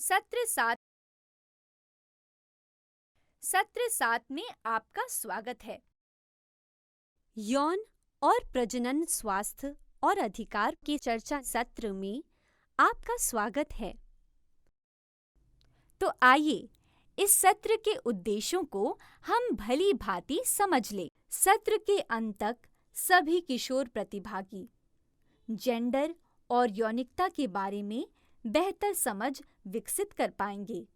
सत्र 7 में आपका स्वागत है। यौन और प्रजनन स्वास्थ्य और अधिकार की चर्चा सत्र में आपका स्वागत है। तो आइए इस सत्र के उद्देश्यों को हम भली भांति समझ लें। सत्र के अंत तक सभी किशोर प्रतिभागी जेंडर और यौनिकता के बारे में बेहतर समझ विकसित कर पाएंगे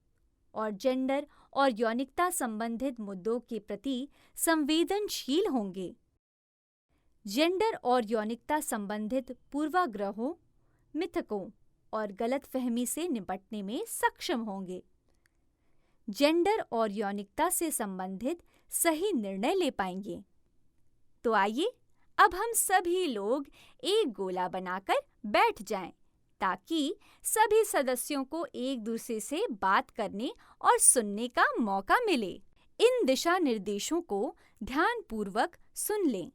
और जेंडर और यौनिकता संबंधित मुद्दों के प्रति संवेदनशील होंगे। जेंडर और यौनिकता संबंधित पूर्वाग्रहों, मिथकों और गलतफहमी से निपटने में सक्षम होंगे। जेंडर और यौनिकता से संबंधित सही निर्णय ले पाएंगे। तो आइए अब हम सभी लोग एक गोला बनाकर बैठ जाएं, ताकि सभी सदस्यों को एक दूसरे से बात करने और सुनने का मौका मिले। इन दिशा निर्देशों को ध्यानपूर्वक सुन लें।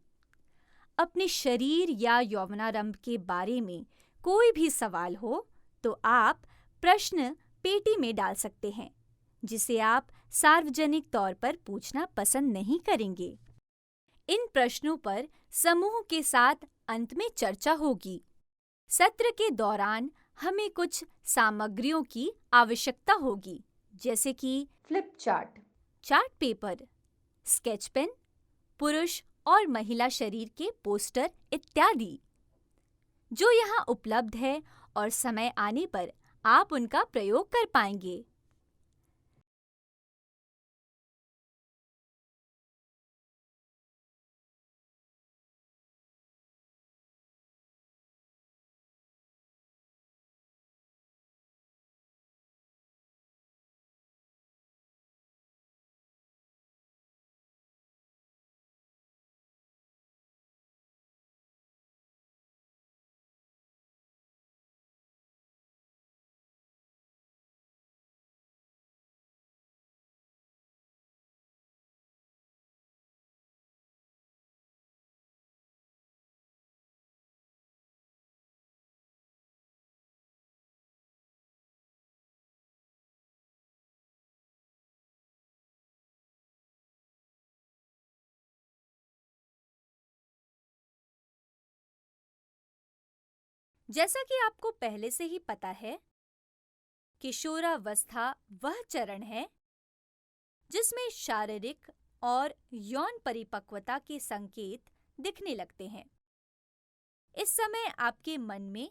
अपने शरीर या यौवनारंभ के बारे में कोई भी सवाल हो तो आप प्रश्न पेटी में डाल सकते हैं, जिसे आप सार्वजनिक तौर पर पूछना पसंद नहीं करेंगे। इन प्रश्नों पर समूह के साथ अंत में चर्चा होगी। सत्र के दौरान हमें कुछ सामग्रियों की आवश्यकता होगी, जैसे कि flip chart, chart paper, sketch pen, पुरुष और महिला शरीर के पोस्टर इत्यादि, जो यहाँ उपलब्ध है और समय आने पर आप उनका प्रयोग कर पाएंगे। जैसा कि आपको पहले से ही पता है, किशोरावस्था वह चरण है जिसमें शारीरिक और यौन परिपक्वता के संकेत दिखने लगते हैं। इस समय आपके मन में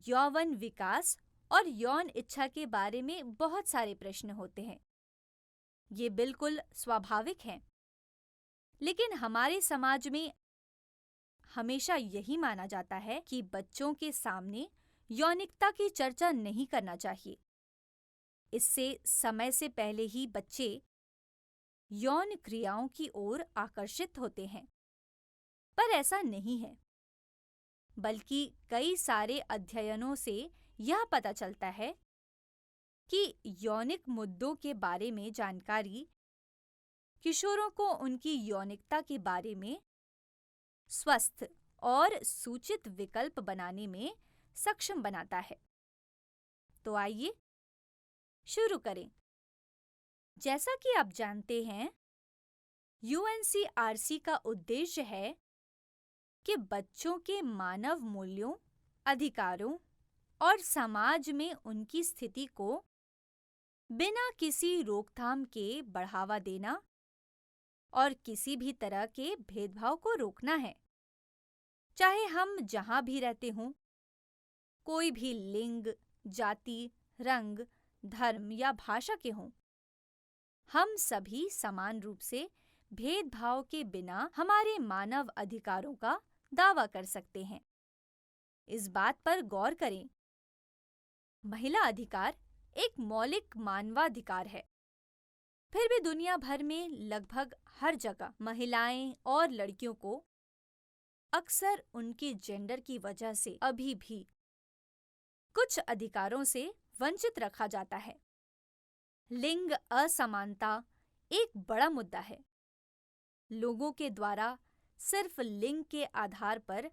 यौवन विकास और यौन इच्छा के बारे में बहुत सारे प्रश्न होते हैं। ये बिल्कुल स्वाभाविक है, लेकिन हमारे समाज में हमेशा यही माना जाता है कि बच्चों के सामने यौनिकता की चर्चा नहीं करना चाहिए। इससे समय से पहले ही बच्चे यौन क्रियाओं की ओर आकर्षित होते हैं। पर ऐसा नहीं है, बल्कि कई सारे अध्ययनों से यह पता चलता है कि यौनिक मुद्दों के बारे में जानकारी किशोरों को उनकी यौनिकता के बारे में स्वस्थ और सूचित विकल्प बनाने में सक्षम बनाता है। तो आइए शुरू करें। जैसा कि आप जानते हैं, UNCRC का उद्देश्य है कि बच्चों के मानव मूल्यों, अधिकारों और समाज में उनकी स्थिति को बिना किसी रोकथाम के बढ़ावा देना और किसी भी तरह के भेदभाव को रोकना है। चाहे हम जहां भी रहते हों, कोई भी लिंग, जाति, रंग, धर्म या भाषा के हों, हम सभी समान रूप से भेदभाव के बिना हमारे मानव अधिकारों का दावा कर सकते हैं। इस बात पर गौर करें, महिला अधिकार एक मौलिक मानवाधिकार है। फिर भी दुनिया भर में लगभग हर जगह महिलाएं और लड़कियों को अक्सर उनके जेंडर की वजह से अभी भी कुछ अधिकारों से वंचित रखा जाता है। लिंग असमानता एक बड़ा मुद्दा है। लोगों के द्वारा सिर्फ लिंग के आधार पर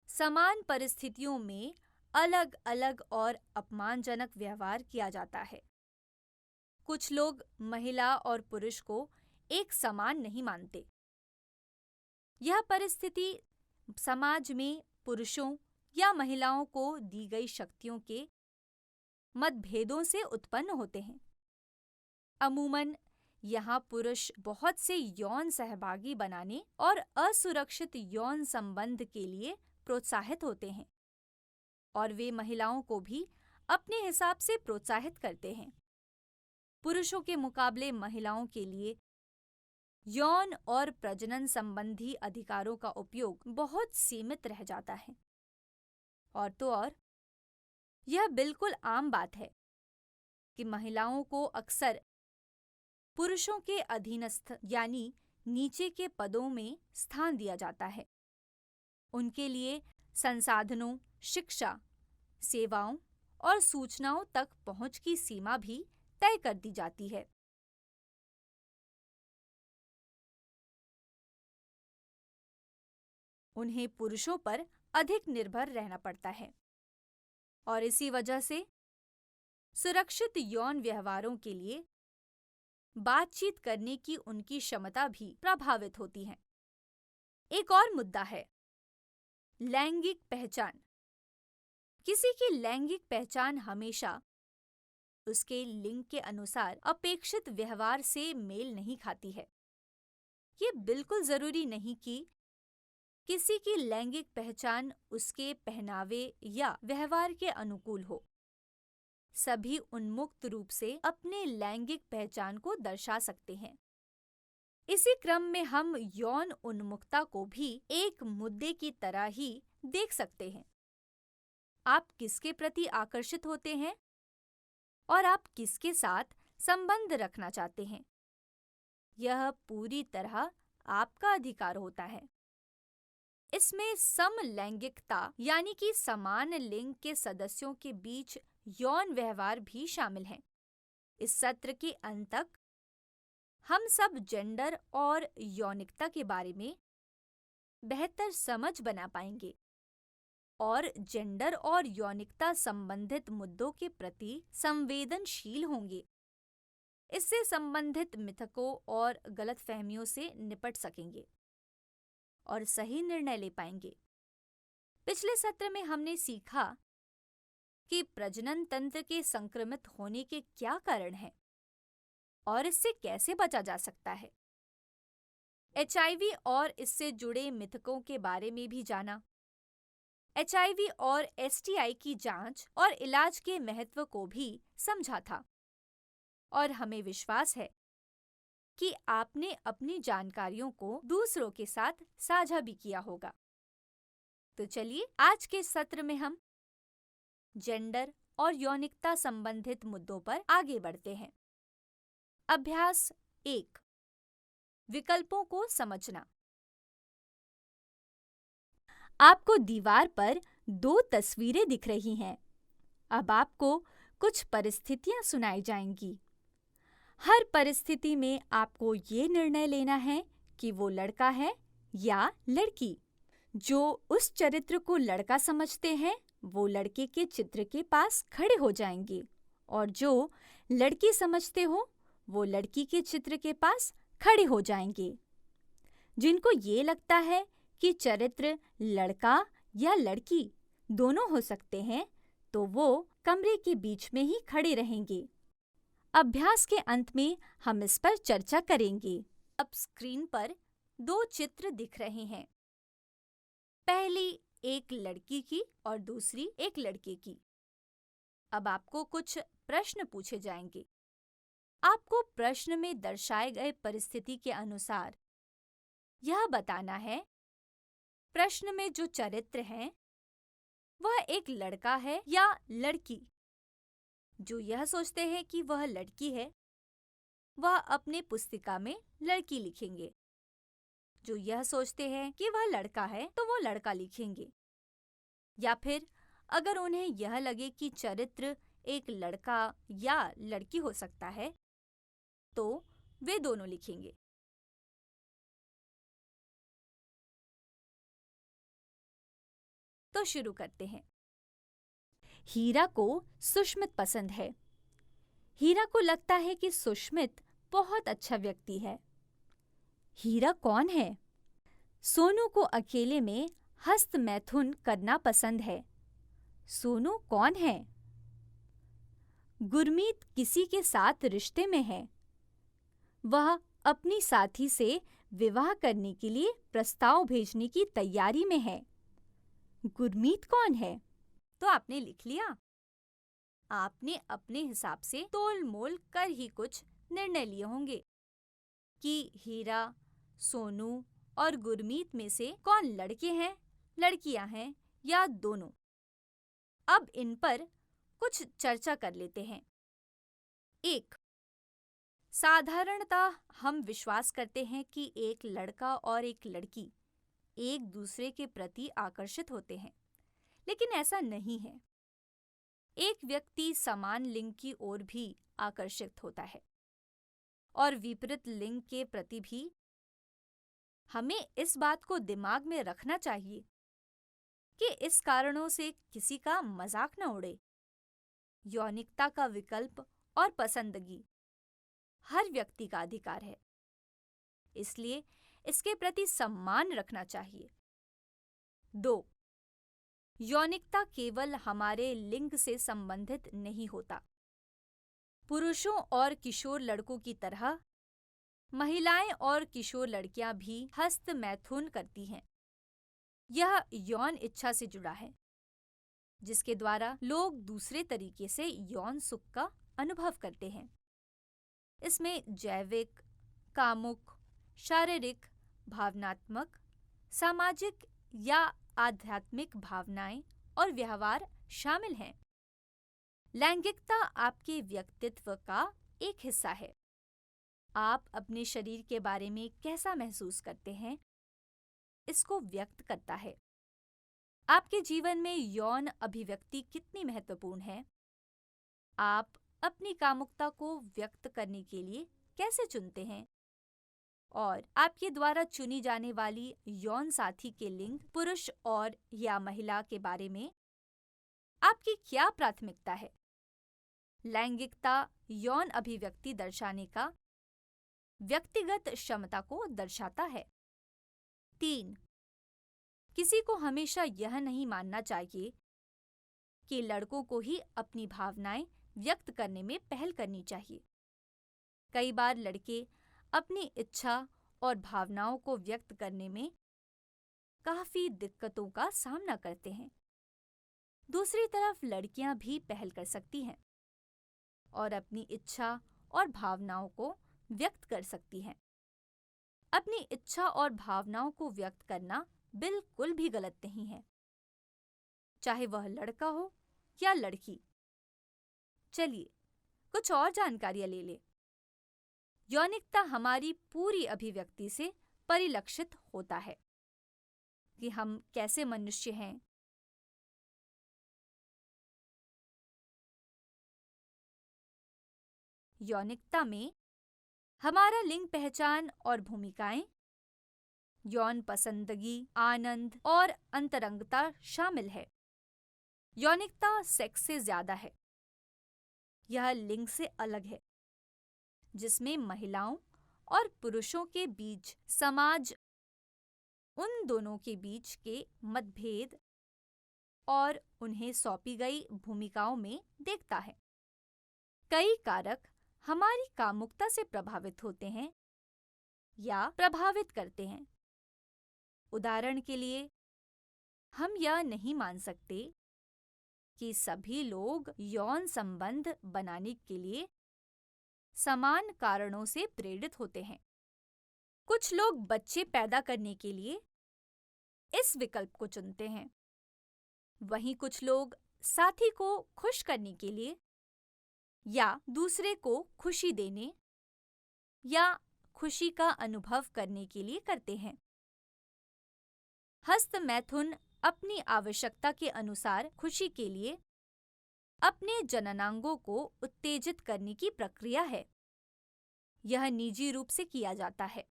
समान परिस्थितियों में अलग अलग और अपमानजनक व्यवहार किया जाता है। कुछ लोग महिला और पुरुष को एक समान नहीं मानते। यह परिस्थिति समाज में पुरुषों या महिलाओं को दी गई शक्तियों के मतभेदों से उत्पन्न होते हैं। अमूमन यहाँ पुरुष बहुत से यौन सहभागी बनाने और असुरक्षित यौन संबंध के लिए प्रोत्साहित होते हैं, और वे महिलाओं को भी अपने हिसाब से प्रोत्साहित करते हैं। पुरुषों के मुकाबले महिलाओं के लिए यौन और प्रजनन संबंधी अधिकारों का उपयोग बहुत सीमित रह जाता है। और तो और यह बिल्कुल आम बात है कि महिलाओं को अक्सर पुरुषों के अधीनस्थ यानी नीचे के पदों में स्थान दिया जाता है। उनके लिए संसाधनों, शिक्षा, सेवाओं और सूचनाओं तक पहुंच की सीमा भी तय कर दी जाती है। उन्हें पुरुषों पर अधिक निर्भर रहना पड़ता है, और इसी वजह से सुरक्षित यौन व्यवहारों के लिए बातचीत करने की उनकी क्षमता भी प्रभावित होती है। एक और मुद्दा है लैंगिक पहचान। किसी की लैंगिक पहचान हमेशा उसके लिंग के अनुसार अपेक्षित व्यवहार से मेल नहीं खाती है। ये बिल्कुल जरूरी नहीं कि किसी की लैंगिक पहचान उसके पहनावे या व्यवहार के अनुकूल हो। सभी उन्मुक्त रूप से अपने लैंगिक पहचान को दर्शा सकते हैं। इसी क्रम में हम यौन उन्मुखता को भी एक मुद्दे की तरह ही देख सकते हैं। आप किसके प्रति आकर्षित होते हैं और आप किसके साथ संबंध रखना चाहते हैं, यह पूरी तरह आपका अधिकार होता है। इसमें समलैंगिकता यानी कि समान लिंग के सदस्यों के बीच यौन व्यवहार भी शामिल हैं। इस सत्र के अंत तक हम सब जेंडर और यौनिकता के बारे में बेहतर समझ बना पाएंगे और जेंडर और यौनिकता संबंधित मुद्दों के प्रति संवेदनशील होंगे। इससे संबंधित मिथकों और गलतफहमियों से निपट सकेंगे और सही निर्णय ले पाएंगे। पिछले सत्र में हमने सीखा कि प्रजनन तंत्र के संक्रमित होने के क्या कारण हैं और इससे कैसे बचा जा सकता है। एचआईवी और इससे जुड़े मिथकों के बारे में भी जाना। एचआईवी और एसटीआई की जांच और इलाज के महत्व को भी समझा था, और हमें विश्वास है कि आपने अपनी जानकारियों को दूसरों के साथ साझा भी किया होगा। तो चलिए आज के सत्र में हम जेंडर और यौनिकता संबंधित मुद्दों पर आगे बढ़ते हैं। अभ्यास 1, विकल्पों को समझना। आपको दीवार पर 2 तस्वीरें दिख रही हैं। अब आपको कुछ परिस्थितियां सुनाई जाएंगी। हर परिस्थिति में आपको ये निर्णय लेना है कि वो लड़का है या लड़की। जो उस चरित्र को लड़का समझते हैं वो लड़के के चित्र के पास खड़े हो जाएंगे, और जो लड़की समझते हो वो लड़की के चित्र के पास खड़े हो जाएंगे। जिनको ये लगता है कि चरित्र लड़का या लड़की दोनों हो सकते हैं, तो वो कमरे के बीच में ही खड़े रहेंगे। अभ्यास के अंत में हम इस पर चर्चा करेंगे। अब स्क्रीन पर 2 चित्र दिख रहे हैं। पहली एक लड़की की और दूसरी एक लड़के की। अब आपको कुछ प्रश्न पूछे जाएंगे। आपको प्रश्न में दर्शाए गए परिस्थिति के अनुसार यह बताना है प्रश्न में जो चरित्र हैं वह एक लड़का है या लड़की। जो यह सोचते हैं कि वह लड़की है वह अपने पुस्तिका में लड़की लिखेंगे। जो यह सोचते हैं कि वह लड़का है तो वो लड़का लिखेंगे। या फिर अगर उन्हें यह लगे कि चरित्र एक लड़का या लड़की हो सकता है तो वे दोनों लिखेंगे। तो शुरू करते हैं। हीरा को सुष्मित पसंद है। हीरा को लगता है कि सुष्मित बहुत अच्छा व्यक्ति है। हीरा कौन है? सोनू को अकेले में हस्त मैथुन करना पसंद है। सोनू कौन है? गुरमीत किसी के साथ रिश्ते में है। वह अपनी साथी से विवाह करने के लिए प्रस्ताव भेजने की तैयारी में है। गुरमीत कौन है? तो आपने लिख लिया। आपने अपने हिसाब से तोल मोल कर ही कुछ निर्णय लिए होंगे कि हीरा, सोनू और गुरमीत में से कौन लड़के हैं, लड़कियां हैं या दोनों। अब इन पर कुछ चर्चा कर लेते हैं। 1. साधारणतः हम विश्वास करते हैं कि एक लड़का और एक लड़की एक दूसरे के प्रति आकर्षित होते हैं, लेकिन ऐसा नहीं है। एक व्यक्ति समान लिंग की ओर भी आकर्षित होता है और विपरीत लिंग के प्रति भी। हमें इस बात को दिमाग में रखना चाहिए कि इस कारणों से किसी का मजाक न उड़े। यौनिकता का विकल्प और पसंदगी हर व्यक्ति का अधिकार है, इसलिए इसके प्रति सम्मान रखना चाहिए। 2. यौनिकता केवल हमारे लिंग से संबंधित नहीं होता। पुरुषों और किशोर लड़कों की तरह महिलाएं और किशोर लड़कियां भी हस्त मैथुन करती हैं। यह यौन इच्छा से जुड़ा है, जिसके द्वारा लोग दूसरे तरीके से यौन सुख का अनुभव करते हैं। इसमें जैविक, कामुक, शारीरिक, भावनात्मक, सामाजिक या आध्यात्मिक भावनाएं और व्यवहार शामिल हैं। लैंगिकता आपके व्यक्तित्व का एक हिस्सा है। आप अपने शरीर के बारे में कैसा महसूस करते हैं, इसको व्यक्त करता है। आपके जीवन में यौन अभिव्यक्ति कितनी महत्वपूर्ण है? आप अपनी कामुकता को व्यक्त करने के लिए कैसे चुनते हैं? और आपके द्वारा चुनी जाने वाली यौन साथी के लिंग, पुरुष और या महिला के बारे में आपकी क्या प्राथमिकता है? लैंगिकता यौन अभिव्यक्ति दर्शाने का व्यक्तिगत क्षमता को दर्शाता है। 3. किसी को हमेशा यह नहीं मानना चाहिए कि लड़कों को ही अपनी भावनाएं व्यक्त करने में पहल करनी चाहिए। कई बार लड़के अपनी इच्छा और भावनाओं को व्यक्त करने में काफी दिक्कतों का सामना करते हैं। दूसरी तरफ लड़कियां भी पहल कर सकती हैं और अपनी इच्छा और भावनाओं को व्यक्त कर सकती हैं। अपनी इच्छा और भावनाओं को व्यक्त करना बिल्कुल भी गलत नहीं है, चाहे वह लड़का हो या लड़की। चलिए कुछ और जानकारियां ले लें। यौनिकता हमारी पूरी अभिव्यक्ति से परिलक्षित होता है कि हम कैसे मनुष्य हैं। यौनिकता में हमारा लिंग पहचान और भूमिकाएं, यौन पसंदगी, आनंद और अंतरंगता शामिल है। यौनिकता सेक्स से ज्यादा है। यह लिंग से अलग है, जिसमें महिलाओं और पुरुषों के बीच समाज उन दोनों के बीच के मतभेद और उन्हें सौंपी गई भूमिकाओं में देखता है। कई कारक हमारी कामुकता से प्रभावित होते हैं या प्रभावित करते हैं। उदाहरण के लिए, हम यह नहीं मान सकते कि सभी लोग यौन संबंध बनाने के लिए समान कारणों से प्रेरित होते हैं। कुछ लोग बच्चे पैदा करने के लिए इस विकल्प को चुनते हैं, वहीं कुछ लोग साथी को खुश करने के लिए या दूसरे को खुशी देने या खुशी का अनुभव करने के लिए करते हैं। हस्त मैथुन अपनी आवश्यकता के अनुसार खुशी के लिए अपने जननांगों को उत्तेजित करने की प्रक्रिया है। यह निजी रूप से किया जाता है।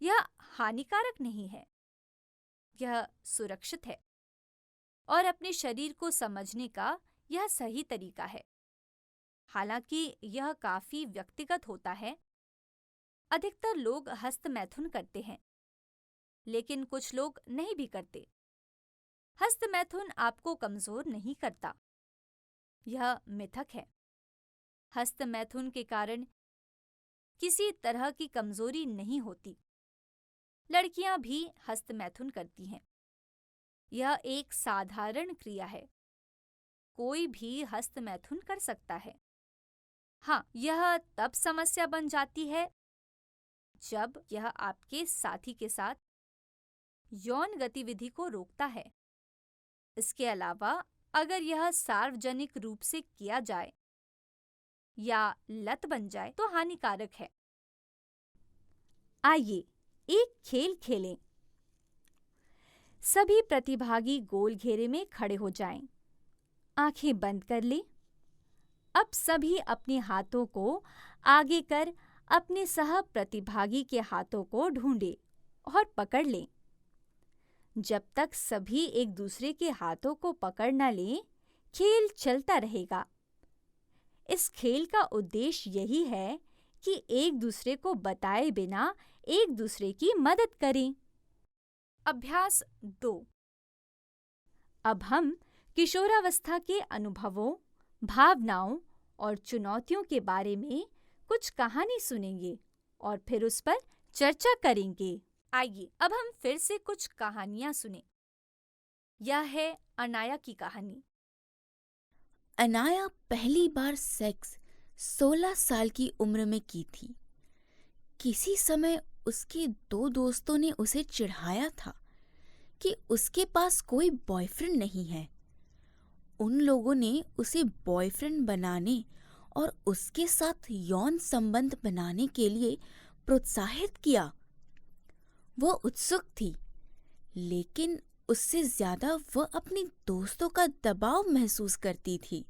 यह हानिकारक नहीं है, यह सुरक्षित है। और अपने शरीर को समझने का यह सही तरीका है। हालांकि यह काफी व्यक्तिगत होता है। अधिकतर लोग हस्त मैथुन करते हैं, लेकिन कुछ लोग नहीं भी करते। हस्त मैथुन आपको कमजोर नहीं करता, यह मिथक है। हस्त मैथुन के कारण किसी तरह की कमजोरी नहीं होती। लड़कियां भी हस्त मैथुन करती हैं। यह एक साधारण क्रिया है। कोई भी हस्त मैथुन कर सकता है। हाँ, यह तब समस्या बन जाती है जब यह आपके साथी के साथ यौन गतिविधि को रोकता है। इसके अलावा अगर यह सार्वजनिक रूप से किया जाए या लत बन जाए तो हानिकारक है। आइए एक खेल खेलें। सभी प्रतिभागी गोल घेरे में खड़े हो जाएं। आंखें बंद कर लें। अब सभी अपने हाथों को आगे कर अपने सह प्रतिभागी के हाथों को ढूंढें और पकड़ लें। जब तक सभी एक दूसरे के हाथों को पकड़ न लें, खेल चलता रहेगा। इस खेल का उद्देश्य यही है कि एक दूसरे को बताए बिना एक दूसरे की मदद करें। अभ्यास 2। अब हम किशोरावस्था के अनुभवों, भावनाओं और चुनौतियों के बारे में कुछ कहानी सुनेंगे और फिर उस पर चर्चा करेंगे। आइए अब हम फिर से कुछ कहानियां सुनें। यह है अनाया की कहानी। अनाया पहली बार सेक्स 16 साल की उम्र में की थी। किसी समय उसके 2 दोस्तों ने उसे चिढ़ाया था कि उसके पास कोई बॉयफ्रेंड नहीं है। उन लोगों ने उसे बॉयफ्रेंड बनाने और उसके साथ यौन संबंध बनाने के लिए प्रोत्साहित किया। वह उत्सुक थी, लेकिन उससे ज्यादा वह अपने दोस्तों का दबाव महसूस करती थी।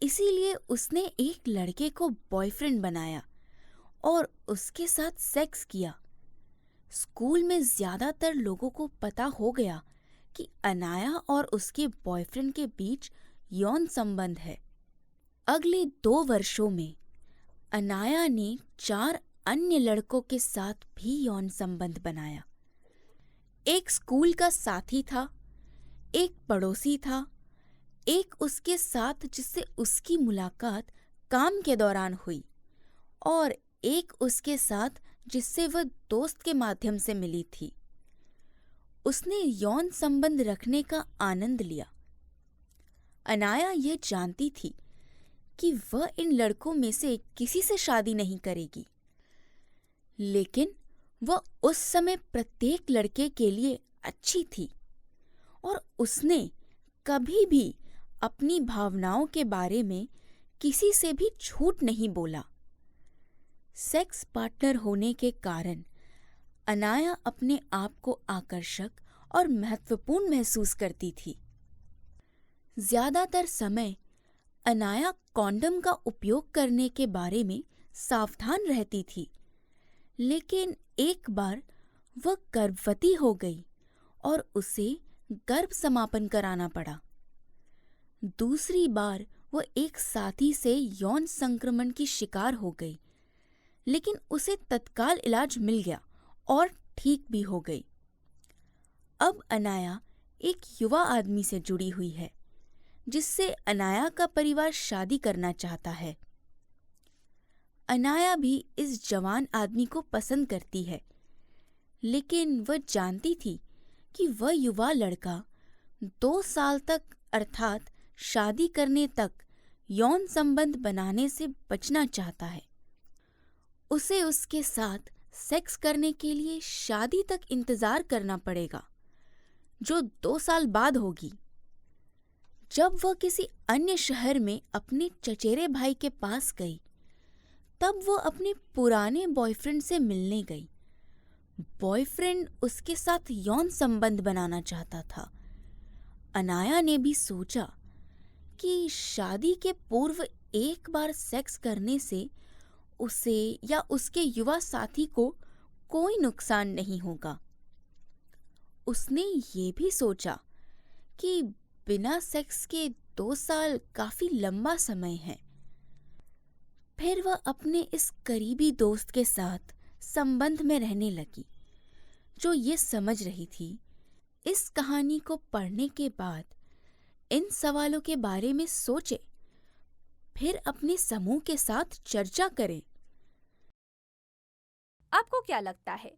इसीलिए उसने एक लड़के को बॉयफ्रेंड बनाया और उसके साथ सेक्स किया। स्कूल में ज्यादातर लोगों को पता हो गया कि अनाया और उसके बॉयफ्रेंड के बीच यौन संबंध है। अगले 2 वर्षों में अनाया ने 4 अन्य लड़कों के साथ भी यौन संबंध बनाया। एक स्कूल का साथी था, एक पड़ोसी था, एक उसके साथ जिससे उसकी मुलाकात काम के दौरान हुई और एक उसके साथ जिससे वह दोस्त के माध्यम से मिली थी। उसने यौन संबंध रखने का आनंद लिया। अनाया यह जानती थी कि वह इन लड़कों में से किसी से शादी नहीं करेगी, लेकिन वह उस समय प्रत्येक लड़के के लिए अच्छी थी और उसने कभी भी अपनी भावनाओं के बारे में किसी से भी झूठ नहीं बोला। सेक्स पार्टनर होने के कारण अनाया अपने आप को आकर्षक और महत्वपूर्ण महसूस करती थी। ज्यादातर समय अनाया कॉन्डम का उपयोग करने के बारे में सावधान रहती थी, लेकिन एक बार वह गर्भवती हो गई और उसे गर्भ समापन कराना पड़ा। दूसरी बार वह एक साथी से यौन संक्रमण की शिकार हो गई, लेकिन उसे तत्काल इलाज मिल गया और ठीक भी हो गई। अब अनाया एक युवा आदमी से जुड़ी हुई है, जिससे अनाया का परिवार शादी करना चाहता है। अनाया भी इस जवान आदमी को पसंद करती है, लेकिन वह जानती थी कि वह युवा लड़का 2 साल तक अर्थात शादी करने तक यौन संबंध बनाने से बचना चाहता है। उसे उसके साथ सेक्स करने के लिए शादी तक इंतजार करना पड़ेगा, जो 2 साल बाद होगी। जब वह किसी अन्य शहर में अपने चचेरे भाई के पास गई, तब वह अपने पुराने बॉयफ्रेंड से मिलने गई। बॉयफ्रेंड उसके साथ यौन संबंध बनाना चाहता था। अनाया ने भी सोचा कि शादी के पूर्व एक बार सेक्स करने से उसे या उसके युवा साथी को कोई नुकसान नहीं होगा। उसने ये भी सोचा कि बिना सेक्स के 2 साल काफी लंबा समय है। फिर वह अपने इस करीबी दोस्त के साथ संबंध में रहने लगी, जो ये समझ रही थी इस कहानी को पढ़ने के बाद इन सवालों के बारे में सोचे, फिर अपने समूह के साथ चर्चा करें। आपको क्या लगता है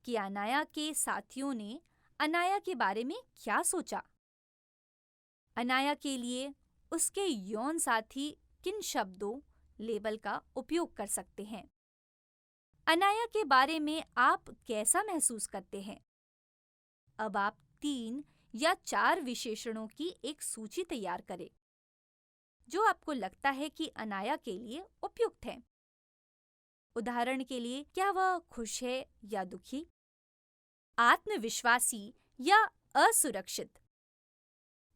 कि अनाया के साथियों ने अनाया के बारे में क्या सोचा? अनाया के लिए उसके यौन साथी किन शब्दों, लेबल का उपयोग कर सकते हैं? अनाया के बारे में आप कैसा महसूस करते हैं? अब आप 3 या 4 विशेषणों की एक सूची तैयार करें जो आपको लगता है कि अनाया के लिए उपयुक्त है। उदाहरण के लिए, क्या वह खुश है या दुखी, आत्मविश्वासी या असुरक्षित,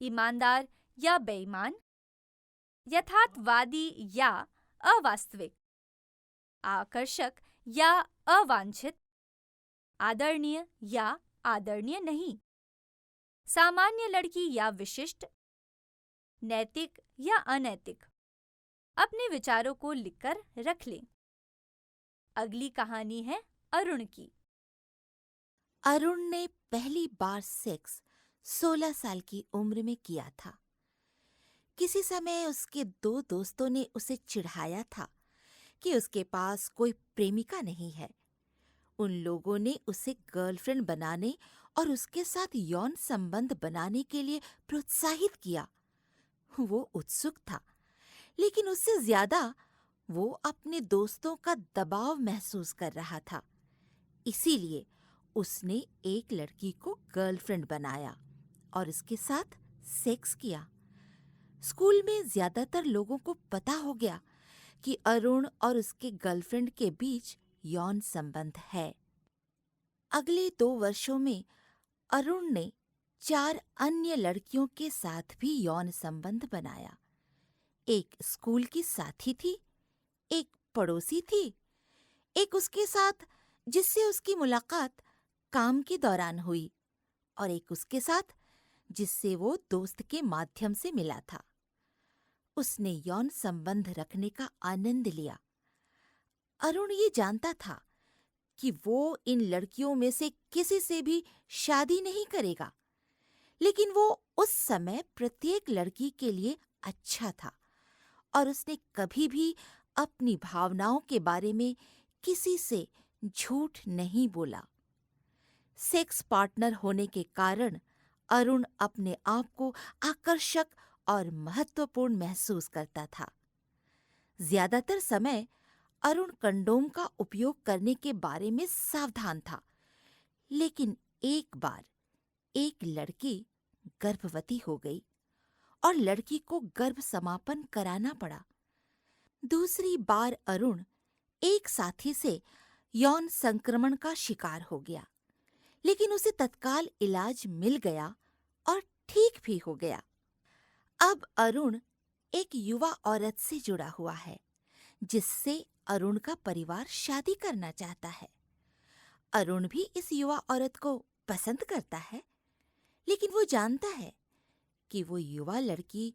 ईमानदार या बेईमान, यथार्थवादी या अवास्तविक, आकर्षक या अवांछित, आदरणीय या आदरणीय नहीं, सामान्य लड़की या विशिष्ट, नैतिक या अनैतिक। अपने विचारों को लिखकर रख लें। अगली कहानी है अरुण की। अरुण ने पहली बार सेक्स 16 साल की उम्र में किया था। किसी समय उसके 2 दोस्तों ने उसे चिढ़ाया था कि उसके पास कोई प्रेमिका नहीं है। उन लोगों ने उसे गर्लफ्रेंड बनाने और उसके साथ यौन संबंध बनाने के लिए प्रोत्साहित किया। वो उत्सुक था, लेकिन उससे ज्यादा वो अपने दोस्तों का दबाव महसूस कर रहा था। इसीलिए उसने एक लड़की को गर्लफ्रेंड बनाया और उसके साथ सेक्स किया। स्कूल में ज्यादातर लोगों को पता हो गया कि अरुण और उसके गर्लफ्रेंड के बीच यौन संबंध है। अगले 2 वर्षों में अरुण ने 4 अन्य लड़कियों के साथ भी यौन संबंध बनाया। एक स्कूल की साथी थी, एक पड़ोसी थी, एक उसके साथ जिससे उसकी मुलाकात काम के दौरान हुई, और एक उसके साथ जिससे वो दोस्त के माध्यम से मिला था। उसने यौन संबंध रखने का आनंद लिया। अरुण ये जानता था कि वो इन लड़कियों में से किसी से भी शादी नहीं करेगा, लेकिन वो उस समय प्रत्येक लड़की के लिए अच्छा था और उसने कभी भी अपनी भावनाओं के बारे में किसी से झूठ नहीं बोला। सेक्स पार्टनर होने के कारण अरुण अपने आप को आकर्षक और महत्वपूर्ण महसूस करता था। ज्यादातर समय अरुण कंडोम का उपयोग करने के बारे में सावधान था, लेकिन एक बार एक लड़की गर्भवती हो गई और लड़की को गर्भ समापन कराना पड़ा। दूसरी बार अरुण एक साथी से यौन संक्रमण का शिकार हो गया, लेकिन उसे तत्काल इलाज मिल गया और ठीक भी हो गया। अब अरुण एक युवा औरत से जुड़ा हुआ है, जिससे अरुण का परिवार शादी करना चाहता है। अरुण भी इस युवा औरत को पसंद करता है, लेकिन वो जानता है कि वो युवा लड़की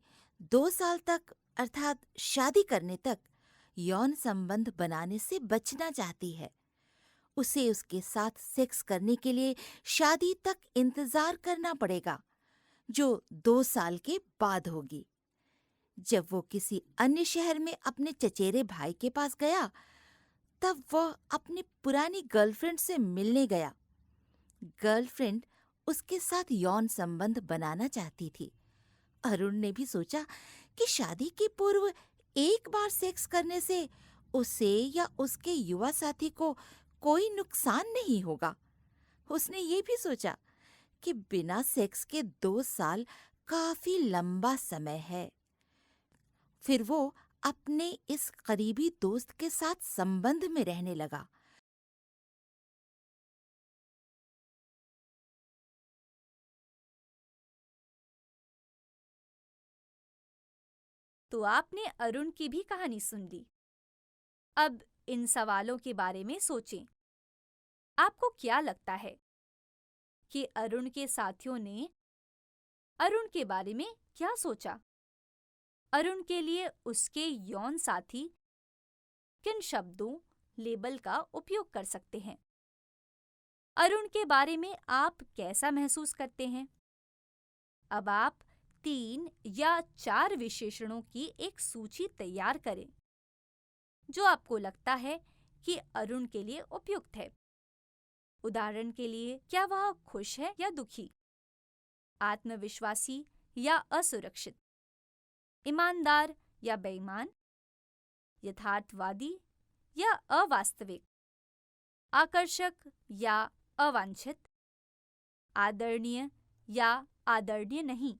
2 साल तक अर्थात शादी करने तक यौन संबंध बनाने से बचना चाहती है। उसे उसके साथ सेक्स करने के लिए शादी तक इंतजार करना पड़ेगा, जो 2 साल के बाद होगी। जब वो किसी अन्य शहर में अपने चचेरे भाई के पास गया, तब वह अपनी पुरानी गर्लफ्रेंड से मिलने गया। गर्लफ्रेंड उसके साथ यौन संबंध बनाना चाहती थी। अरुण ने भी सोचा कि शादी के पूर्व एक बार सेक्स करने से उसे या उसके युवा साथी को कोई नुकसान नहीं होगा। उसने ये भी सोचा कि बिना सेक्स के 2 साल काफी लंबा समय है। फिर वो अपने इस करीबी दोस्त के साथ संबंध में रहने लगा। तो आपने अरुण की भी कहानी सुन ली। अब इन सवालों के बारे में सोचें। आपको क्या लगता है कि अरुण के साथियों ने अरुण के बारे में क्या सोचा? अरुण के लिए उसके यौन साथी किन शब्दों, लेबल का उपयोग कर सकते हैं? अरुण के बारे में आप कैसा महसूस करते हैं? अब आप 3 या 4 विशेषणों की एक सूची तैयार करें जो आपको लगता है कि अरुण के लिए उपयुक्त है। उदाहरण के लिए, क्या वह खुश है या दुखी, आत्मविश्वासी या असुरक्षित, ईमानदार या बेईमान, यथार्थवादी या अवास्तविक, आकर्षक या अवांछित, आदरणीय या आदरणीय नहीं,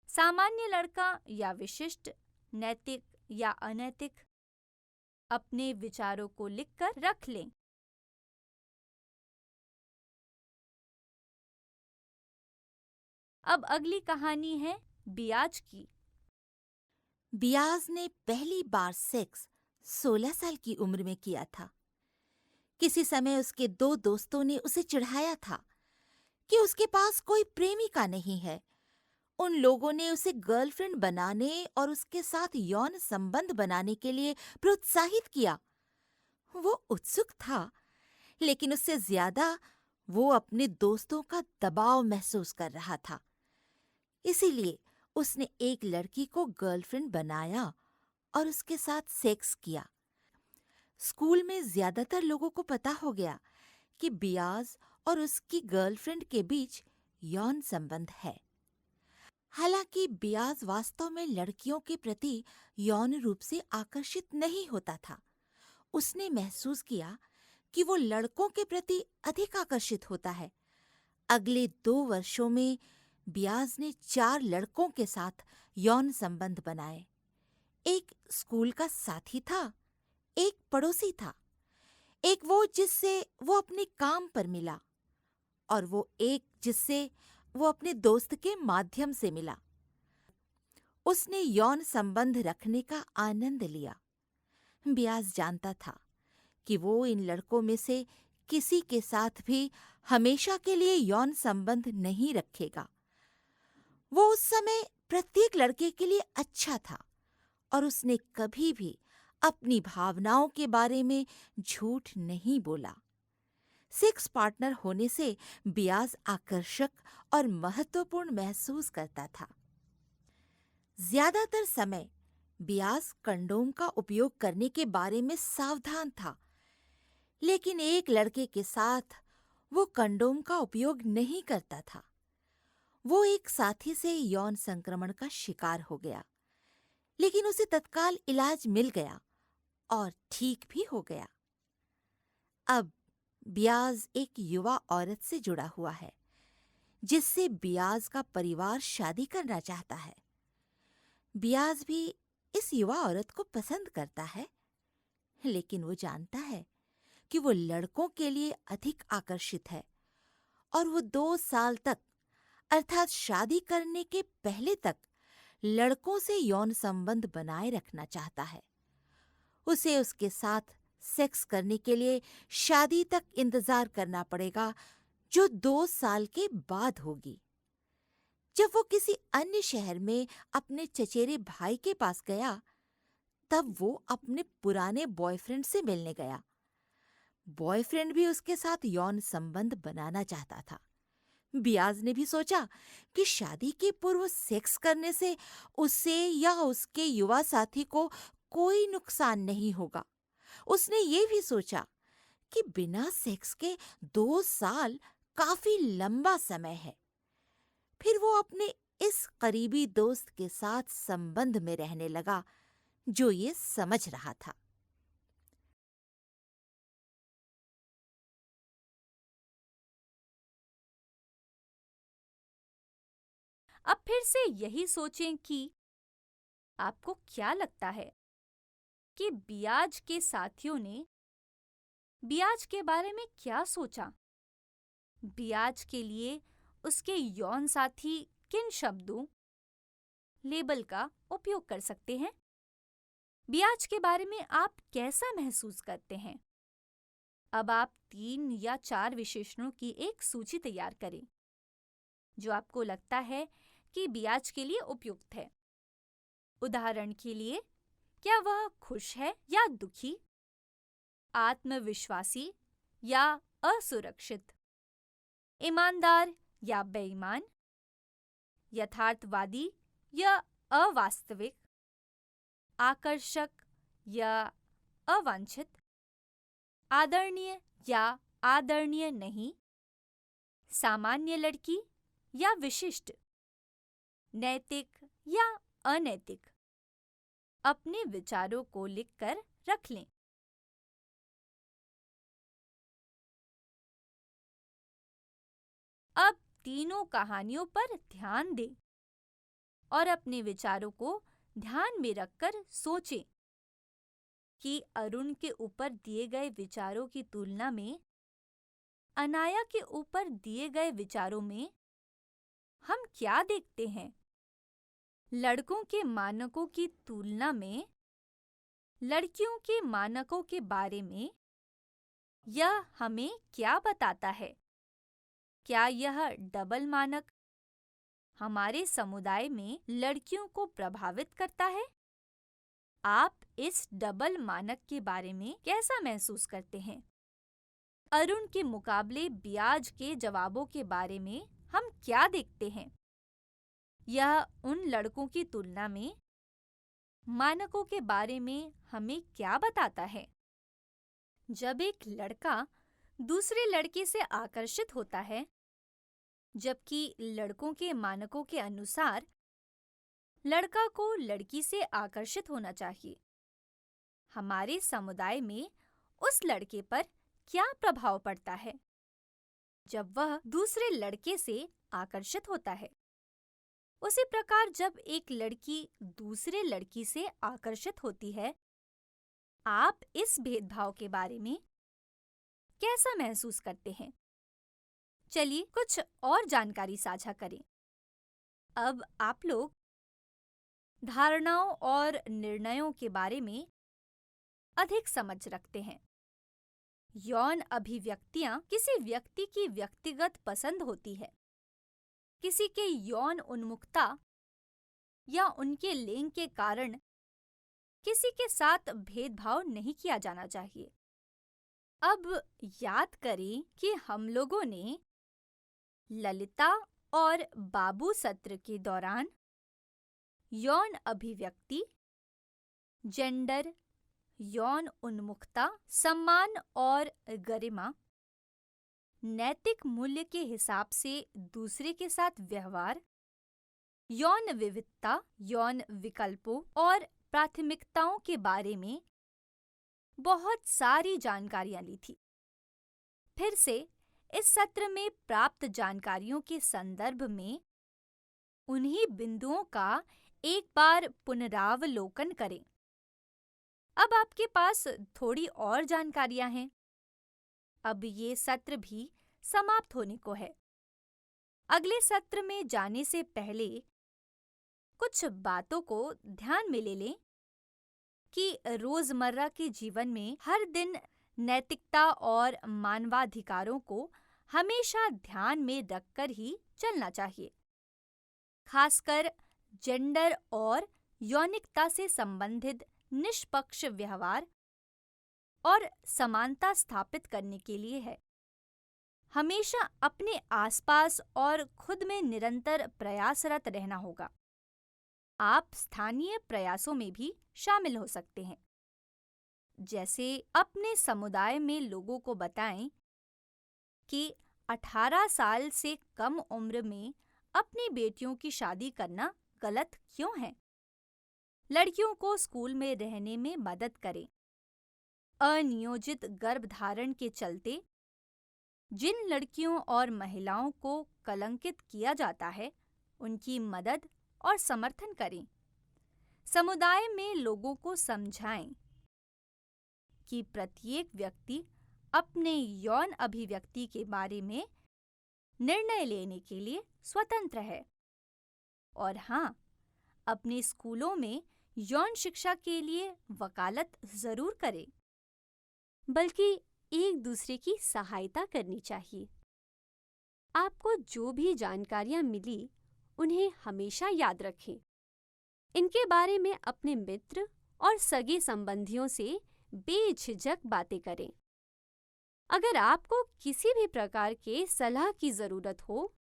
सामान्य लड़का या विशिष्ट, नैतिक या अनैतिक। अपने विचारों को लिखकर रख लें। अब अगली कहानी है बियाज की। बियाज ने पहली बार सेक्स 16 साल की उम्र में किया था। किसी समय उसके 2 दोस्तों ने उसे चिढ़ाया था कि उसके पास कोई प्रेमिका नहीं है। उन लोगों ने उसे गर्लफ्रेंड बनाने और उसके साथ यौन संबंध बनाने के लिए प्रोत्साहित किया। वो उत्सुक था, लेकिन उससे ज्यादा वो अपने दोस्तों का दबाव महसूस कर रहा था। इसीलिए उसने एक लड़की को गर्लफ्रेंड बनाया और उसके साथ सेक्स किया। स्कूल में ज्यादातर लोगों को पता हो गया कि बियाज और उसकी गर्लफ्रेंड के बीच यौन संबंध है। हालांकि बियाज वास्तव में लड़कियों के प्रति यौन रूप से आकर्षित नहीं होता था। उसने महसूस किया कि वो लड़कों के प्रति अधिक आकर्षित होता है। अगले 2 वर्षों में बियाज ने 4 लड़कों के साथ यौन संबंध बनाए। एक स्कूल का साथी था, एक पड़ोसी था, एक वो जिससे वो अपने काम पर मिला, और वो एक जिससे वो अपने दोस्त के माध्यम से मिला। उसने यौन संबंध रखने का आनंद लिया। बियाज जानता था कि वो इन लड़कों में से किसी के साथ भी हमेशा के लिए यौन संबंध नहीं रखेगा। वो उस समय प्रत्येक लड़के के लिए अच्छा था और उसने कभी भी अपनी भावनाओं के बारे में झूठ नहीं बोला। सेक्स पार्टनर होने से बियाज आकर्षक और महत्वपूर्ण महसूस करता था। ज्यादातर समय बियाज कंडोम का उपयोग करने के बारे में सावधान था, लेकिन एक लड़के के साथ वो कंडोम का उपयोग नहीं करता था। वो एक साथी से यौन संक्रमण का शिकार हो गया, लेकिन उसे तत्काल इलाज मिल गया और ठीक भी हो गया। अब बियाज एक युवा औरत से जुड़ा हुआ है, जिससे बियाज का परिवार शादी करना चाहता है। बियाज भी इस युवा औरत को पसंद करता है, लेकिन वो जानता है कि वो लड़कों के लिए अधिक आकर्षित है और वो 2 साल तक, अर्थात शादी करने के पहले तक, लड़कों से यौन संबंध बनाए रखना चाहता है। उसे उसके साथ सेक्स करने के लिए शादी तक इंतजार करना पड़ेगा, जो 2 साल के बाद होगी। जब वो किसी अन्य शहर में अपने चचेरे भाई के पास गया, तब वो अपने पुराने बॉयफ्रेंड से मिलने गया। बॉयफ्रेंड भी उसके साथ यौन संबंध बनाना चाहता था। बियाज ने भी सोचा कि शादी के पूर्व सेक्स करने से उसे या उसके युवा साथी को कोई नुकसान नहीं होगा। उसने ये भी सोचा कि बिना सेक्स के 2 साल काफी लंबा समय है। फिर वो अपने इस करीबी दोस्त के साथ संबंध में रहने लगा, जो ये समझ रहा था। अब फिर से यही सोचें कि आपको क्या लगता है कि बियाज के साथियों ने बियाज के बारे में क्या सोचा? बियाज के लिए उसके यौन साथी किन शब्दों, लेबल का उपयोग कर सकते हैं? बियाज के बारे में आप कैसा महसूस करते हैं? अब आप 3 या 4 विशेषणों की एक सूची तैयार करें। जो आपको लगता है कि ब्याज के लिए उपयुक्त है। उदाहरण के लिए, क्या वह खुश है या दुखी, आत्मविश्वासी या असुरक्षित, ईमानदार या बेईमान, यथार्थवादी या अवास्तविक, आकर्षक या अवांछित, आदरणीय या आदरणीय नहीं, सामान्य लड़की या विशिष्ट, नैतिक या अनैतिक। अपने विचारों को लिखकर रख लें। अब तीनों कहानियों पर ध्यान दें और अपने विचारों को ध्यान में रखकर सोचें कि अरुण के ऊपर दिए गए विचारों की तुलना में अनाया के ऊपर दिए गए विचारों में हम क्या देखते हैं। लड़कों के मानकों की तुलना में लड़कियों के मानकों के बारे में यह हमें क्या बताता है? क्या यह डबल मानक हमारे समुदाय में लड़कियों को प्रभावित करता है? आप इस डबल मानक के बारे में कैसा महसूस करते हैं? अरुण के मुकाबले ब्याज के जवाबों के बारे में हम क्या देखते हैं? यह उन लड़कों की तुलना में मानकों के बारे में हमें क्या बताता है? जब एक लड़का दूसरे लड़के से आकर्षित होता है, जबकि लड़कों के मानकों के अनुसार लड़का को लड़की से आकर्षित होना चाहिए, हमारे समुदाय में उस लड़के पर क्या प्रभाव पड़ता है जब वह दूसरे लड़के से आकर्षित होता है? उसी प्रकार जब एक लड़की दूसरे लड़की से आकर्षित होती है, आप इस भेदभाव के बारे में कैसा महसूस करते हैं? चलिए कुछ और जानकारी साझा करें। अब आप लोग धारणाओं और निर्णयों के बारे में अधिक समझ रखते हैं। यौन अभिव्यक्तियां किसी व्यक्ति की व्यक्तिगत पसंद होती है। किसी के यौन उन्मुखता या उनके लिंग के कारण किसी के साथ भेदभाव नहीं किया जाना चाहिए। अब याद करें कि हम लोगों ने ललिता और बाबू सत्र के दौरान यौन अभिव्यक्ति, जेंडर, यौन उन्मुखता, सम्मान और गरिमा, नैतिक मूल्य के हिसाब से दूसरे के साथ व्यवहार, यौन विविधता, यौन विकल्पों और प्राथमिकताओं के बारे में बहुत सारी जानकारियां ली थी। फिर से इस सत्र में प्राप्त जानकारियों के संदर्भ में उन्हीं बिंदुओं का एक बार पुनरावलोकन करें। अब आपके पास थोड़ी और जानकारियां हैं। अब ये सत्र भी समाप्त होने को है। अगले सत्र में जाने से पहले कुछ बातों को ध्यान में ले लें कि रोजमर्रा के जीवन में हर दिन नैतिकता और मानवाधिकारों को हमेशा ध्यान में रखकर ही चलना चाहिए। खासकर जेंडर और यौनिकता से संबंधित निष्पक्ष व्यवहार और समानता स्थापित करने के लिए है। हमेशा अपने आसपास और खुद में निरंतर प्रयासरत रहना होगा। आप स्थानीय प्रयासों में भी शामिल हो सकते हैं। जैसे अपने समुदाय में लोगों को बताएं कि 18 साल से कम उम्र में अपनी बेटियों की शादी करना गलत क्यों है। लड़कियों को स्कूल में रहने में मदद करें। अनियोजित गर्भधारण के चलते जिन लड़कियों और महिलाओं को कलंकित किया जाता है, उनकी मदद और समर्थन करें। समुदाय में लोगों को समझाएं कि प्रत्येक व्यक्ति अपने यौन अभिव्यक्ति के बारे में निर्णय लेने के लिए स्वतंत्र है। और हाँ, अपने स्कूलों में यौन शिक्षा के लिए वकालत जरूर करें, बल्कि एक दूसरे की सहायता करनी चाहिए। आपको जो भी जानकारियां मिली उन्हें हमेशा याद रखें। इनके बारे में अपने मित्र और सगे संबंधियों से बेझिझक बातें करें। अगर आपको किसी भी प्रकार के सलाह की जरूरत हो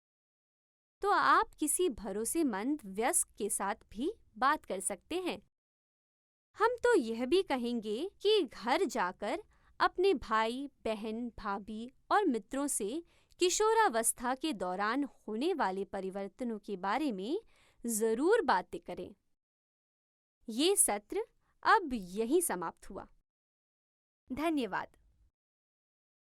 तो आप किसी भरोसेमंद वयस्क के साथ भी बात कर सकते हैं। हम तो यह भी कहेंगे कि घर जाकर अपने भाई, बहन, भाभी और मित्रों से किशोरावस्था के दौरान होने वाले परिवर्तनों के बारे में जरूर बातें करें। ये सत्र अब यहीं समाप्त हुआ। धन्यवाद।